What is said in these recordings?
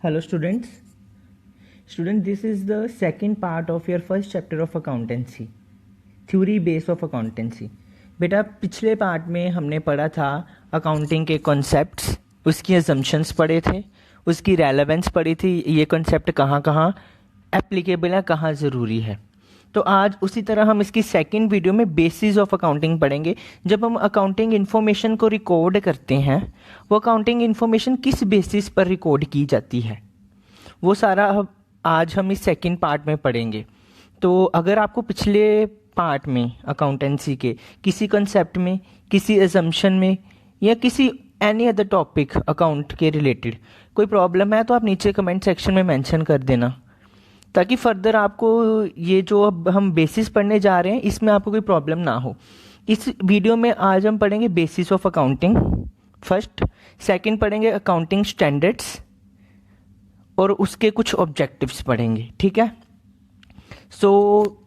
Hello students. This is the second part of your first chapter of accountancy, theory base of accountancy. बेटा पिछले part में हमने पढ़ा था अकाउंटिंग के कॉन्सेप्ट्स, उसकी असम्पशंस पढ़े थे, उसकी रेलेवेंस पढ़ी थी, ये कॉन्सेप्ट कहाँ कहाँ एप्लीकेबल है, कहाँ ज़रूरी है। तो आज उसी तरह हम इसकी सेकंड वीडियो में बेसिस ऑफ अकाउंटिंग पढ़ेंगे। जब हम अकाउंटिंग इन्फॉर्मेशन को रिकॉर्ड करते हैं, वो अकाउंटिंग इन्फॉर्मेशन किस बेसिस पर रिकॉर्ड की जाती है, वो सारा आज हम इस सेकंड पार्ट में पढ़ेंगे। तो अगर आपको पिछले पार्ट में अकाउंटेंसी के किसी कंसेप्ट में, किसी असम्पशन में या किसी एनी अदर टॉपिक अकाउंट के रिलेटेड कोई प्रॉब्लम है तो आप नीचे कमेंट सेक्शन में मेंशन कर देना, ताकि फर्दर आपको ये जो अब हम बेसिस पढ़ने जा रहे हैं इसमें आपको कोई प्रॉब्लम ना हो। इस वीडियो में आज हम पढ़ेंगे basis of accounting first, second पढ़ेंगे अकाउंटिंग स्टैंडर्ड्स और उसके कुछ ऑब्जेक्टिव्स पढ़ेंगे। ठीक है, सो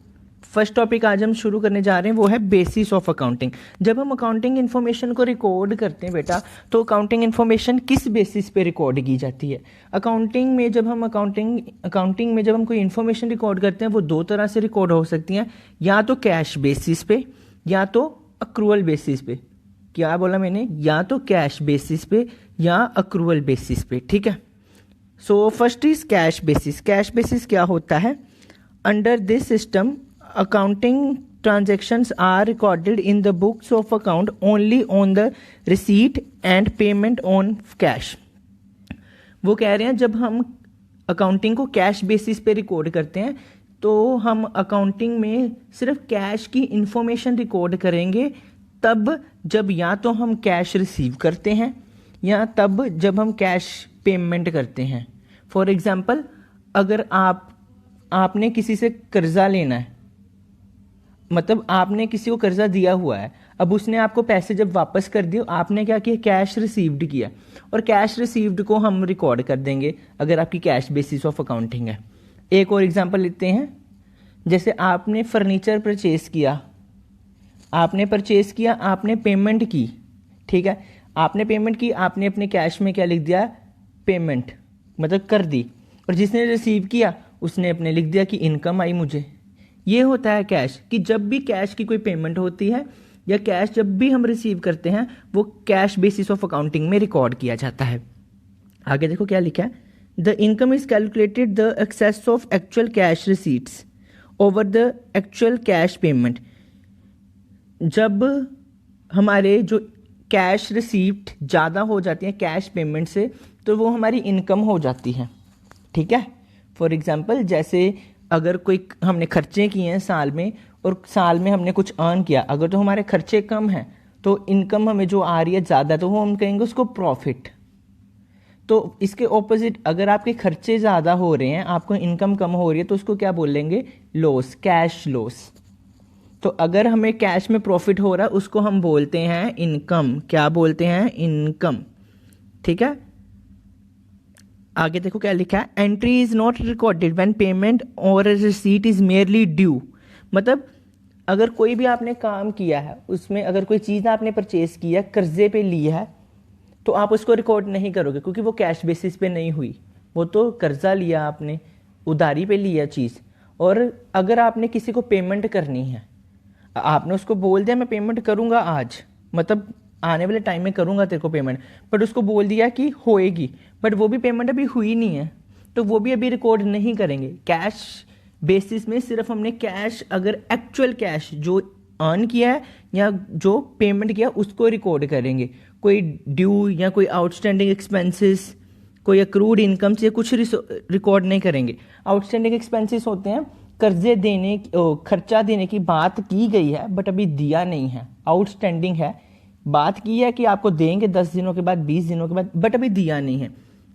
फर्स्ट टॉपिक आज हम शुरू करने जा रहे हैं, वो है बेसिस ऑफ अकाउंटिंग। जब हम अकाउंटिंग इन्फॉर्मेशन को रिकॉर्ड करते हैं बेटा, तो अकाउंटिंग इन्फॉर्मेशन किस बेसिस पे रिकॉर्ड की जाती है। अकाउंटिंग में जब हम कोई इन्फॉर्मेशन रिकॉर्ड करते हैं, वो दो तरह से रिकॉर्ड हो सकती हैं, या तो कैश बेसिस पे या तो अक्रूवल बेसिस पे। क्या बोला मैंने? या तो कैश बेसिस पे या अक्रूवल बेसिस पे। ठीक है, so first is cash basis. Cash basis क्या होता है? Under this system accounting transactions are recorded in the books of account only on the receipt and payment on cash। वो कह रहे हैं जब हम अकाउंटिंग को कैश बेसिस पे रिकॉर्ड करते हैं तो हम अकाउंटिंग में सिर्फ कैश की इंफॉर्मेशन रिकॉर्ड करेंगे तब जब या तो हम कैश रिसीव करते हैं या तब जब हम कैश पेमेंट करते हैं। फॉर एग्जाम्पल, अगर आपने किसी से कर्जा लेना है, मतलब आपने किसी को कर्जा दिया हुआ है, अब उसने आपको पैसे जब वापस कर दिए, आपने क्या किया? कैश रिसीव्ड किया, और कैश रिसीव्ड को हम रिकॉर्ड कर देंगे अगर आपकी कैश बेसिस ऑफ अकाउंटिंग है। एक और एग्जांपल लेते हैं, जैसे आपने फर्नीचर परचेस किया, आपने पेमेंट की। ठीक है, आपने पेमेंट की, आपने अपने कैश में क्या लिख दिया? पेमेंट, मतलब कर दी, और जिसने रिसीव किया उसने अपने लिख दिया कि इनकम आई मुझे। ये होता है कैश, कि जब भी कैश की कोई पेमेंट होती है या कैश जब भी हम रिसीव करते हैं, वो कैश बेसिस ऑफ अकाउंटिंग में रिकॉर्ड किया जाता है। आगे देखो क्या लिखा है, the income is calculated the excess of actual cash receipts over the actual cash payment. जब हमारे जो कैश रिसीप्ट ज़्यादा हो जाती है कैश पेमेंट से, तो वो हमारी इनकम हो जाती है। ठीक है, फॉर एग्जाम्पल, जैसे अगर कोई हमने खर्चे किए हैं साल में, और साल में हमने कुछ अर्न किया, अगर तो हमारे खर्चे कम हैं तो इनकम हमें जो आ रही है ज़्यादा, तो वो हम कहेंगे उसको प्रॉफिट। तो इसके ऑपोजिट, अगर आपके खर्चे ज़्यादा हो रहे हैं, आपको इनकम कम हो रही है, तो उसको क्या बोलेंगे? Loss, cash loss. तो अगर हमें कैश में प्रॉफिट हो रहा है, उसको हम बोलते हैं इनकम। क्या बोलते हैं? इनकम। ठीक है, आगे देखो क्या लिखा है, entry is not recorded when payment और रिसीट इज मेयरली ड्यू। मतलब अगर कोई भी आपने काम किया है, उसमें अगर कोई चीज़ आपने परचेज किया, कर्जे पे ली है, तो आप उसको रिकॉर्ड नहीं करोगे, क्योंकि वो कैश बेसिस पे नहीं हुई, वो तो कर्जा लिया आपने, उधारी पे लिया चीज़। और अगर आपने किसी को पेमेंट करनी है, आपने उसको बोल दिया मैं पेमेंट करूँगा आज, मतलब आने वाले टाइम में करूँगा तेरे को पेमेंट, बट उसको बोल दिया कि होएगी, बट वो भी पेमेंट अभी हुई नहीं है, तो वो भी अभी रिकॉर्ड नहीं करेंगे। कैश बेसिस में सिर्फ हमने कैश, अगर एक्चुअल कैश जो अर्न किया है या जो पेमेंट किया, उसको रिकॉर्ड करेंगे। कोई ड्यू या कोई आउटस्टैंडिंग एक्सपेंसेस, कोई अक्रूड इनकम से कुछ रिकॉर्ड नहीं करेंगे। आउटस्टैंडिंग एक्सपेंसेस होते हैं कर्जे देने, खर्चा देने की बात की गई है बट अभी दिया नहीं है, आउटस्टैंडिंग है, बात की है कि आपको देंगे 10 दिनों के बाद, 20 दिनों के बाद, बट अभी दिया नहीं है।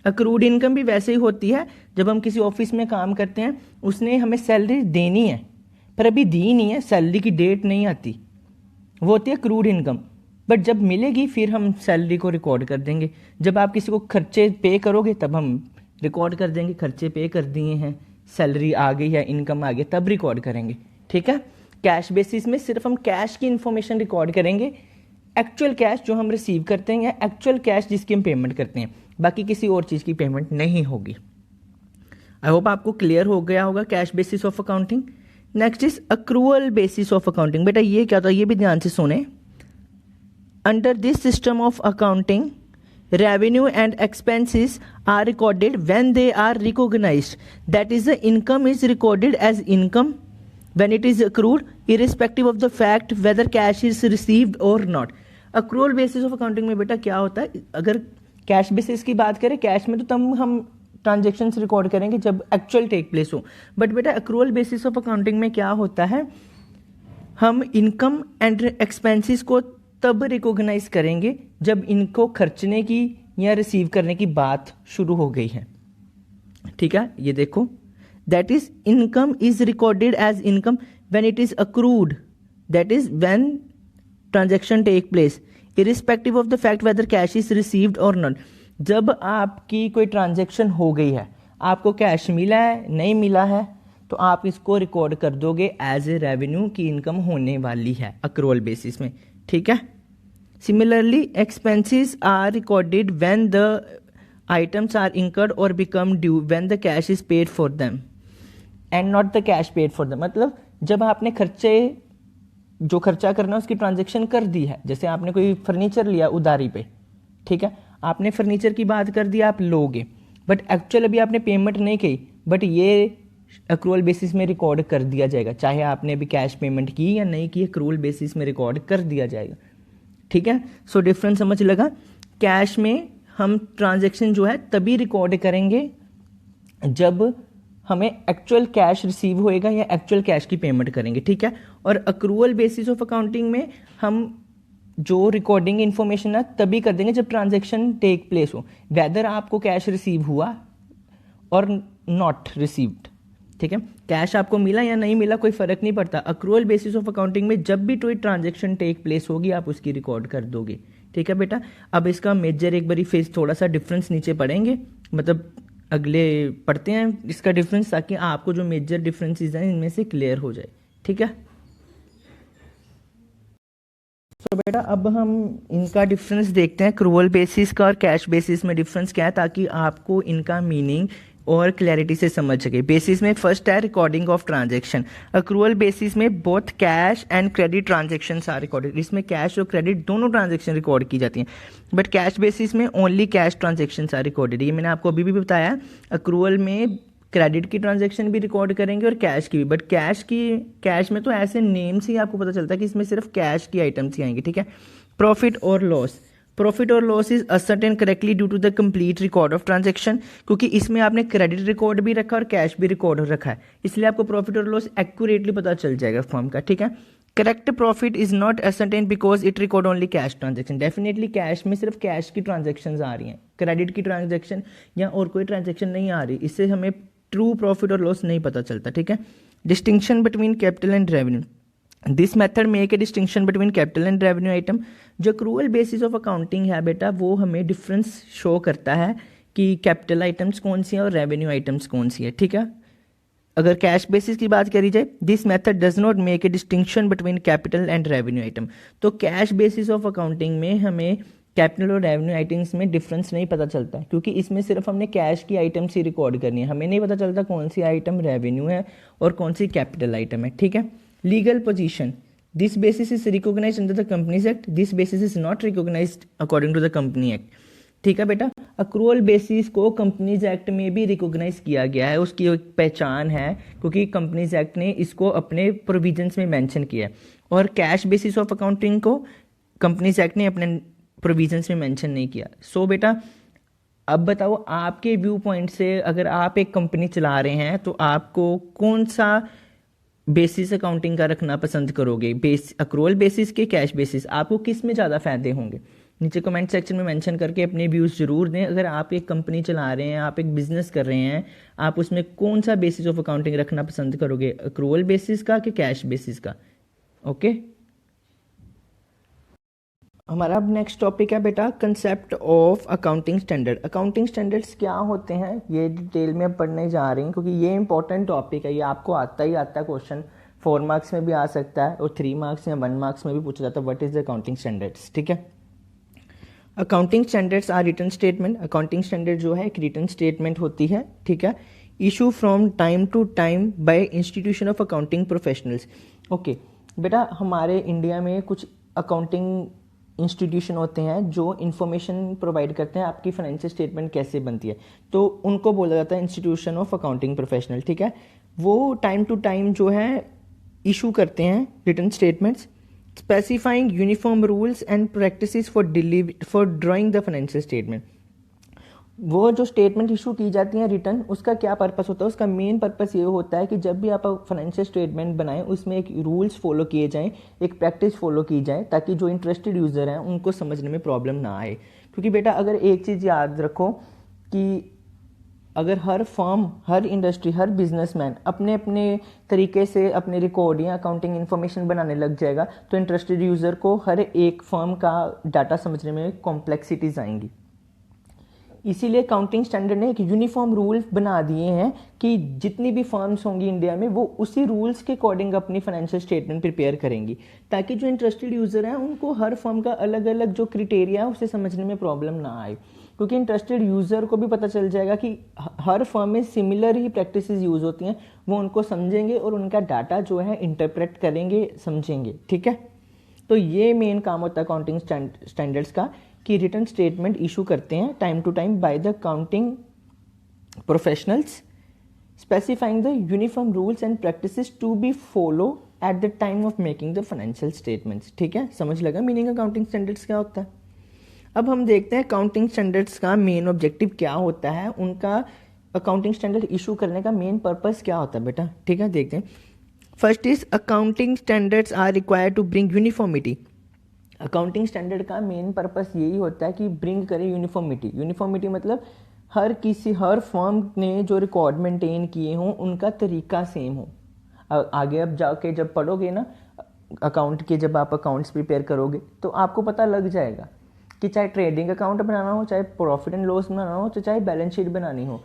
अक्रूड इनकम भी वैसे ही होती है, जब हम किसी ऑफिस में काम करते हैं, उसने हमें सैलरी देनी है पर अभी दी नहीं है, सैलरी की डेट नहीं आती, वो होती है अक्रूड इनकम। बट जब मिलेगी फिर हम सैलरी को रिकॉर्ड कर देंगे। जब आप किसी को खर्चे पे करोगे तब हम रिकॉर्ड कर देंगे, खर्चे पे कर दिए हैं, सैलरी आ गई है, इनकम आ गई, तब रिकॉर्ड करेंगे। ठीक है, कैश बेसिस में सिर्फ हम कैश की इंफॉर्मेशन रिकॉर्ड करेंगे, एक्चुअल कैश जो हम रिसीव करते हैं या एक्चुअल कैश जिसकी हम पेमेंट करते हैं, बाकी किसी और चीज़ की पेमेंट नहीं होगी। आई होप आपको क्लियर हो गया होगा cash basis of accounting. Next is accrual basis of accounting. बेटा ये क्या था, ये भी ध्यान से सुने। Under this system of accounting revenue and expenses are recorded when they are recognized, that is the income is recorded as income when it is accrued irrespective of the fact whether cash is received or not। accrual basis of accounting में बेटा क्या होता है, अगर cash basis की बात करें, cash में तो तब हम ट्रांजेक्शन्स रिकॉर्ड करेंगे जब एक्चुअल टेक प्लेस हो, बट बेटा accrual basis of accounting में क्या होता है, हम इनकम एंड एक्सपेंसेस को तब रिकॉग्नाइज करेंगे जब इनको खर्चने की या रिसीव करने की बात शुरू हो गई है। ठीक है, ये देखो, that is income is recorded as income when it is accrued, that is when transaction take place irrespective of the fact whether cash is received और नॉट। जब आपकी कोई ट्रांजैक्शन हो गई है, आपको कैश मिला है नहीं मिला है, तो आप इसको रिकॉर्ड कर दोगे एज ए रेवेन्यू की इनकम होने वाली है अक्रूअल बेसिस में। ठीक है, similarly expenses are recorded when the items are incurred or become due when the cash is paid for them and not the cash paid for them. मतलब जब आपने खर्चे, जो खर्चा करना है उसकी ट्रांजैक्शन कर दी है, जैसे आपने कोई फर्नीचर लिया उधारी पे, ठीक है, आपने फर्नीचर की बात कर दी, आप लोगे, बट एक्चुअल अभी आपने पेमेंट नहीं की, बट ये अक्रूअल बेसिस में रिकॉर्ड कर दिया जाएगा, चाहे आपने अभी कैश पेमेंट की या नहीं की, अक्रूअल बेसिस में रिकॉर्ड कर दिया जाएगा। ठीक है, सो डिफरेंस समझ लगा। कैश में हम ट्रांजैक्शन जो है तभी रिकॉर्ड करेंगे जब हमें एक्चुअल कैश रिसीव होएगा या एक्चुअल कैश की पेमेंट करेंगे। ठीक है, और अक्रूअल बेसिस ऑफ अकाउंटिंग में हम जो रिकॉर्डिंग इन्फॉर्मेशन है तभी कर देंगे जब ट्रांजैक्शन टेक प्लेस हो, वेदर आपको कैश रिसीव हुआ और नॉट रिसीव्ड। ठीक है, कैश आपको मिला या नहीं मिला कोई फर्क नहीं पड़ता। अक्रूअल बेसिस ऑफ अकाउंटिंग में जब भी कोई ट्रांजैक्शन टेक प्लेस होगी आप उसकी रिकॉर्ड कर दोगे। ठीक है बेटा, अब इसका मेजर एक बारी फेस थोड़ा सा डिफरेंस नीचे पढ़ेंगे, मतलब अगले पढ़ते हैं इसका डिफरेंस, ताकि आपको जो मेजर डिफरेंसेस हैं इनमें से क्लियर हो जाए। ठीक है, तो बेटा अब हम इनका डिफरेंस देखते हैं, अक्रूअल बेसिस का और कैश बेसिस में डिफरेंस क्या है, ताकि आपको इनका मीनिंग और क्लैरिटी से समझ सके। बेसिस में फर्स्ट है recording of transaction. Accrual basis में both cash and credit transactions are recorded, इसमें कैश और क्रेडिट दोनों ट्रांजैक्शन रिकॉर्ड की जाती हैं, बट कैश बेसिस में only cash transactions are recorded. ये मैंने आपको अभी भी बताया, अक्रूअल में क्रेडिट की ट्रांजैक्शन भी रिकॉर्ड करेंगे और कैश की भी, बट कैश में तो ऐसे नेम्स ही आपको पता चलता है कि इसमें सिर्फ कैश की आइटम्स ही आएंगी। ठीक है, प्रॉफिट और लॉस, प्रॉफिट और loss is ascertain correctly due to the complete record of transaction, क्योंकि इसमें आपने क्रेडिट रिकॉर्ड भी रखा और कैश भी रिकॉर्ड रखा है, इसलिए आपको प्रॉफिट और लॉस एक्यूरेटली पता चल जाएगा फॉर्म का। ठीक है, correct profit is not ascertain because it record only cash transaction. Definitely cash में सिर्फ कैश की ट्रांजैक्शन आ रही हैं, क्रेडिट की ट्रांजैक्शन या और कोई ट्रांजैक्शन नहीं आ रही, इससे हमें ट्रू प्रॉफिट और लॉस नहीं पता चलता। ठीक है, distinction between capital and revenue, this method make a distinction between capital and revenue item. जो अक्रूअल बेसिस ऑफ अकाउंटिंग है बेटा, वो हमें डिफरेंस शो करता है कि कैपिटल आइटम्स कौन सी हैं और रेवेन्यू आइटम्स कौन सी है। ठीक है, अगर कैश बेसिस की बात करी जाए, this method does not make a distinction between capital and revenue item. तो कैश बेसिस ऑफ अकाउंटिंग में हमें कैपिटल और रेवेन्यू आइटम्स में डिफरेंस नहीं पता चलता है, क्योंकि इसमें सिर्फ हमने कैश की आइटम्स ही रिकॉर्ड करनी है, हमें नहीं पता चलता कौन सी आइटम रेवेन्यू है और कौन सी कैपिटल आइटम है। ठीक है, legal position, this basis is recognized under the companies act, this basis is not recognized according to the company act. ठीक है बेटा, अक्रूअल बेसिस को कंपनीज एक्ट में भी रिकॉग्नाइज किया गया है, उसकी एक पहचान है, क्योंकि कंपनीज एक्ट ने इसको अपने प्रोविजंस में मेंशन किया है, और कैश बेसिस ऑफ अकाउंटिंग को कंपनीज एक्ट ने अपने प्रोविजंस में मेंशन नहीं किया। सो बेटा अब बताओ, आपके व्यू पॉइंट से अगर आप एक कंपनी चला रहे हैं तो आपको कौन सा बेसिस अकाउंटिंग का रखना पसंद करोगे, अक्रूअल बेसिस के कैश बेसिस, आपको किस में ज़्यादा फायदे होंगे? नीचे कमेंट सेक्शन में मेंशन करके अपने व्यूज़ जरूर दें। अगर आप एक कंपनी चला रहे हैं, आप एक बिजनेस कर रहे हैं, आप उसमें कौन सा बेसिस ऑफ अकाउंटिंग रखना पसंद करोगे, अक्रूअल बेसिस का कि कैश बेसिस का? ओके, हमारा अब नेक्स्ट टॉपिक है बेटा concept of accounting standard. Accounting standards क्या होते हैं ये डिटेल में पढ़ने जा रही हैं, क्योंकि ये इंपॉर्टेंट टॉपिक है, ये आपको आता ही आता है, क्वेश्चन 4 मार्क्स में भी आ सकता है और 3 मार्क्स या 1 मार्क्स में भी पूछा जाता है, what is the accounting standards. ठीक है, accounting standards are written statement. Accounting standard जो है एक रिटन स्टेटमेंट होती है। ठीक है, issue from time to time by institution of accounting professionals. Okay बेटा, हमारे इंडिया में कुछ अकाउंटिंग इंस्टीट्यूशन होते हैं जो इन्फॉर्मेशन प्रोवाइड करते हैं आपकी फाइनेंशियल स्टेटमेंट कैसे बनती है, तो उनको बोला जाता है इंस्टीट्यूशन ऑफ अकाउंटिंग प्रोफेशनल। ठीक है, वो टाइम टू टाइम जो है इशू करते हैं return statements specifying uniform rules and practices for drawing the financial statement. वो जो स्टेटमेंट इशू की जाती हैं रिटर्न, उसका क्या पर्पस होता है? उसका मेन पर्पस ये होता है कि जब भी आप फाइनेंशियल स्टेटमेंट बनाएं उसमें एक रूल्स फॉलो किए जाएं, एक प्रैक्टिस फॉलो की जाए, ताकि जो इंटरेस्टेड यूज़र हैं उनको समझने में प्रॉब्लम ना आए। क्योंकि बेटा अगर एक चीज़ याद रखो कि अगर हर फर्म, हर इंडस्ट्री, हर बिजनेसमैन अपने अपने तरीके से अपने रिकॉर्ड या अकाउंटिंग इन्फॉर्मेशन बनाने लग जाएगा, तो इंटरेस्टेड यूज़र को हर एक फर्म का डाटा समझने में कॉम्प्लेक्सिटीज आएंगी। इसीलिए अकाउंटिंग स्टैंडर्ड ने एक यूनिफॉर्म रूल बना दिए हैं कि जितनी भी फर्म्स होंगी इंडिया में वो उसी रूल्स के अकॉर्डिंग अपनी फाइनेंशियल स्टेटमेंट प्रिपेयर करेंगी, ताकि जो इंटरेस्टेड यूज़र हैं उनको हर फर्म का अलग अलग जो क्रिटेरिया है उसे समझने में प्रॉब्लम ना आए। क्योंकि इंटरेस्टेड यूज़र को भी पता चल जाएगा कि हर फर्म में सिमिलर ही प्रैक्टिसेस यूज़ होती हैं, वो उनको समझेंगे और उनका डाटा जो है इंटरप्रेट करेंगे, समझेंगे। ठीक है, तो ये मेन काम होता है अकाउंटिंग स्टैंडर्ड्स का कि रिटर्न स्टेटमेंट इशू करते हैं time to time by the accounting professionals specifying the uniform rules and practices to be follow at the time of making the financial statements. ठीक है, समझ लगा मीनिंग अकाउंटिंग स्टैंडर्ड्स क्या होता है। अब हम देखते हैं अकाउंटिंग स्टैंडर्ड्स का मेन ऑब्जेक्टिव क्या होता है, उनका अकाउंटिंग स्टैंडर्ड इशू करने का मेन पर्पस क्या होता है बेटा। ठीक है, देखते हैं। First is accounting standards are required to bring uniformity. Accounting standard का मेन पर्पस यही होता है कि ब्रिंग करे यूनिफॉर्मिटी। यूनिफॉर्मिटी मतलब हर फर्म ने जो रिकॉर्ड मेंटेन किए हों उनका तरीका सेम हो। आगे अब जाके जब पढ़ोगे ना अकाउंट के, जब आप अकाउंट्स प्रिपेयर करोगे तो आपको पता लग जाएगा कि चाहे ट्रेडिंग अकाउंट बनाना हो, चाहे प्रॉफिट एंड लॉस बनाना हो, तो चाहे बैलेंस शीट बनानी हो,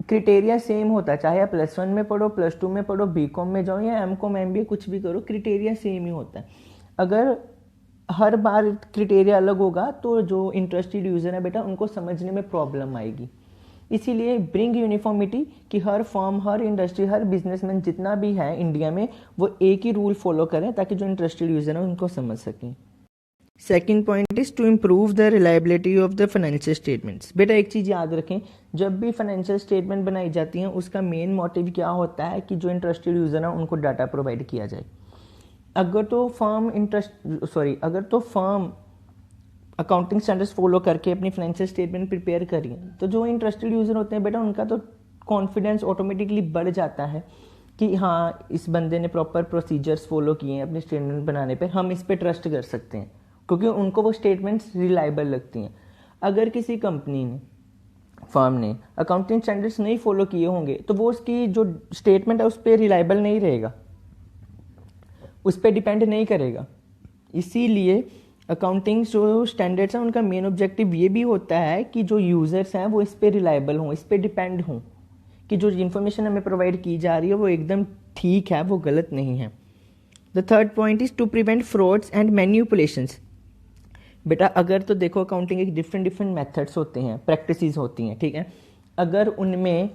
क्रिटेरिया सेम होता है। चाहे आप +1 में पढ़ो, +2 में पढ़ो, बीकॉम में जाओ या एमकॉम एमबीए कुछ भी करो, क्रिटेरिया सेम ही होता है। अगर हर बार क्रिटेरिया अलग होगा तो जो इंटरेस्टेड यूज़र है बेटा उनको समझने में प्रॉब्लम आएगी। इसीलिए ब्रिंग यूनिफॉर्मिटी कि हर फर्म, हर इंडस्ट्री, हर बिजनेसमैन जितना भी है इंडिया में वो एक ही रूल फॉलो करें ताकि जो इंटरेस्टेड यूज़र है उनको समझ सकें। Second point is to improve the reliability of the financial statements. बेटा एक चीज़ याद रखें, जब भी फाइनेंशियल स्टेटमेंट बनाई जाती हैं उसका मेन मोटिव क्या होता है कि जो इंटरेस्टेड यूज़र है उनको डाटा प्रोवाइड किया जाए। अगर तो फर्म अकाउंटिंग स्टैंडर्ड्स फॉलो करके अपनी फाइनेंशियल स्टेटमेंट प्रिपेयर करिए तो जो इंटरेस्टेड यूज़र होते हैं बेटा उनका तो कॉन्फिडेंस ऑटोमेटिकली बढ़ जाता है कि हाँ इस बंदे ने प्रॉपर प्रोसीजर्स फॉलो किए हैं अपनी स्टेटमेंट बनाने पे, हम इस पे ट्रस्ट कर सकते हैं, क्योंकि उनको वो स्टेटमेंट्स रिलायबल लगती हैं। अगर किसी कंपनी ने, फर्म ने अकाउंटिंग स्टैंडर्ड्स नहीं फॉलो किए होंगे तो वो उसकी जो स्टेटमेंट है उस पर रिलायबल नहीं रहेगा, उस पर डिपेंड नहीं करेगा। इसीलिए अकाउंटिंग जो स्टैंडर्ड्स हैं उनका मेन ऑब्जेक्टिव ये भी होता है कि जो यूज़र्स हैं वो इस पर रिलायबल हों, इस पर डिपेंड हों कि जो इन्फॉर्मेशन हमें प्रोवाइड की जा रही है वो एकदम ठीक है, वो गलत नहीं है। The third point is to prevent frauds and manipulations. बेटा अगर तो देखो अकाउंटिंग एक डिफरेंट मेथड्स होते हैं, प्रैक्टिसेस होती हैं, ठीक है। अगर उनमें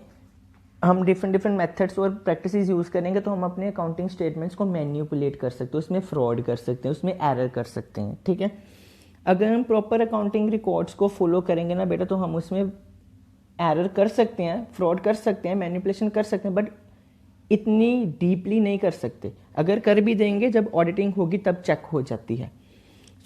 हम डिफरेंट मेथड्स और प्रैक्टिसेस यूज़ करेंगे तो हम अपने अकाउंटिंग स्टेटमेंट्स को मैन्युपुलेट कर सकते हैं, उसमें फ्रॉड कर सकते हैं, उसमें एरर कर सकते हैं, ठीक है। अगर हम प्रॉपर अकाउंटिंग रिकॉर्ड्स को फॉलो करेंगे ना बेटा तो हम उसमें एरर कर सकते हैं, फ्रॉड कर सकते हैं, मैन्युपुलेशन कर सकते हैं, बट इतनी डीपली नहीं कर सकते। अगर कर भी देंगे जब ऑडिटिंग होगी तब चेक हो जाती है।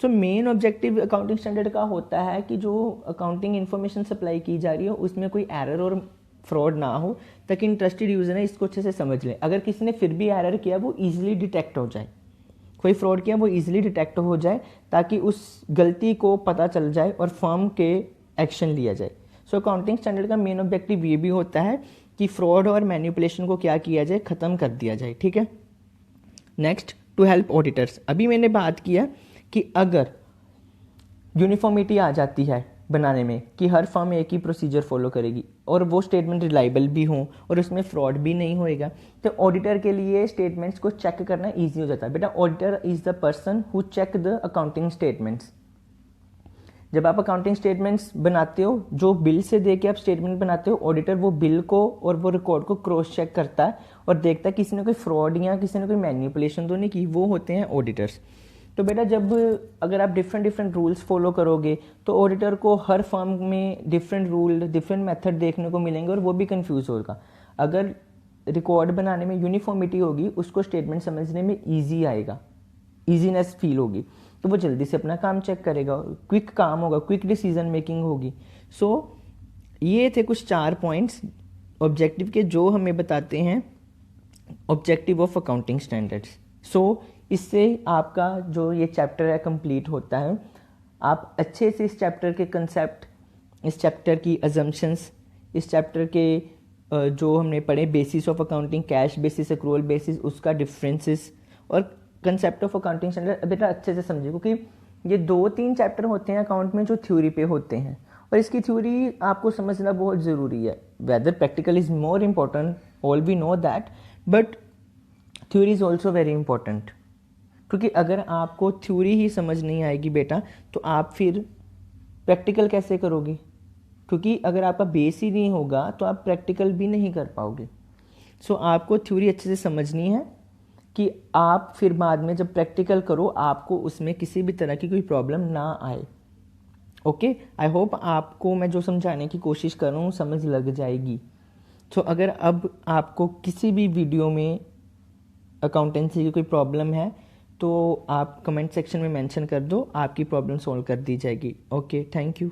So main objective accounting standard का होता है कि जो अकाउंटिंग इन्फॉर्मेशन सप्लाई की जा रही है उसमें कोई एरर और फ्रॉड ना हो, ताकि इंटरेस्टेड यूज़र है इसको अच्छे से समझ ले। अगर किसी ने फिर भी एरर किया वो ईजिली डिटेक्ट हो जाए, कोई फ्रॉड किया वो ईजिली डिटेक्ट हो जाए, ताकि उस गलती को पता चल जाए और फर्म के एक्शन लिया जाए। सो अकाउंटिंग स्टैंडर्ड का मेन ऑब्जेक्टिव ये भी होता है कि फ्रॉड और मैनिपुलेशन को क्या किया जाए, ख़त्म कर दिया जाए, ठीक है। Next, to help auditors. अभी मैंने बात किया कि अगर यूनिफॉर्मिटी आ जाती है बनाने में कि हर फर्म एक ही प्रोसीजर फॉलो करेगी और वो स्टेटमेंट रिलायबल भी हो और उसमें फ्रॉड भी नहीं होएगा, तो ऑडिटर के लिए स्टेटमेंट्स को चेक करना ईजी हो जाता है। बेटा auditor is the person who check the accounting statements. जब आप अकाउंटिंग स्टेटमेंट्स बनाते हो, जो बिल से दे के आप स्टेटमेंट बनाते हो, ऑडिटर वो बिल को और वो रिकॉर्ड को क्रॉस चेक करता है और देखता है किसी ने कोई फ्रॉड या किसी ने कोई मैनिपुलेशन तो नहीं की, वो होते हैं ऑडिटर्स। तो बेटा जब अगर आप डिफरेंट रूल्स फॉलो करोगे तो ऑडिटर को हर फर्म में डिफरेंट रूल, डिफरेंट मेथड देखने को मिलेंगे और वो भी कंफ्यूज होगा। अगर रिकॉर्ड बनाने में यूनिफॉर्मिटी होगी, उसको स्टेटमेंट समझने में ईजी आएगा, ईजीनेस फील होगी, तो वो जल्दी से अपना काम चेक करेगा, क्विक काम होगा, क्विक डिसीजन मेकिंग होगी। सो ये थे कुछ 4 पॉइंट्स ऑब्जेक्टिव के जो हमें बताते हैं ऑब्जेक्टिव ऑफ अकाउंटिंग स्टैंडर्ड्स। सो इससे आपका जो ये चैप्टर है कंप्लीट होता है। आप अच्छे से इस चैप्टर के कंसेप्ट, इस चैप्टर की अजम्पशंस, इस चैप्टर के जो हमने पढ़े basis of accounting, cash basis, accrual basis, उसका डिफरेंसेस और कंसेप्ट ऑफ अकाउंटिंग स्टैंडर्ड बेटा अच्छे से समझिए, क्योंकि ये 2-3 चैप्टर होते हैं अकाउंट में जो थ्योरी पे होते हैं और इसकी थ्योरी आपको समझना बहुत ज़रूरी है। Whether practical is more important, all we know that, but theory is also very important. क्योंकि अगर आपको थ्योरी ही समझ नहीं आएगी बेटा तो आप फिर प्रैक्टिकल कैसे करोगे? क्योंकि अगर आपका बेस ही नहीं होगा तो आप प्रैक्टिकल भी नहीं कर पाओगे। सो आपको थ्योरी अच्छे से समझनी है कि आप फिर बाद में जब प्रैक्टिकल करो आपको उसमें किसी भी तरह की कोई प्रॉब्लम ना आए। ओके, आई होप आपको मैं जो समझाने की कोशिश कर रहा हूँ समझ लग जाएगी। सो अगर अब आपको किसी भी वीडियो में अकाउंटेंसी की कोई प्रॉब्लम है तो आप कमेंट सेक्शन में मेंशन कर दो, आपकी प्रॉब्लम सॉल्व कर दी जाएगी। Okay, thank you.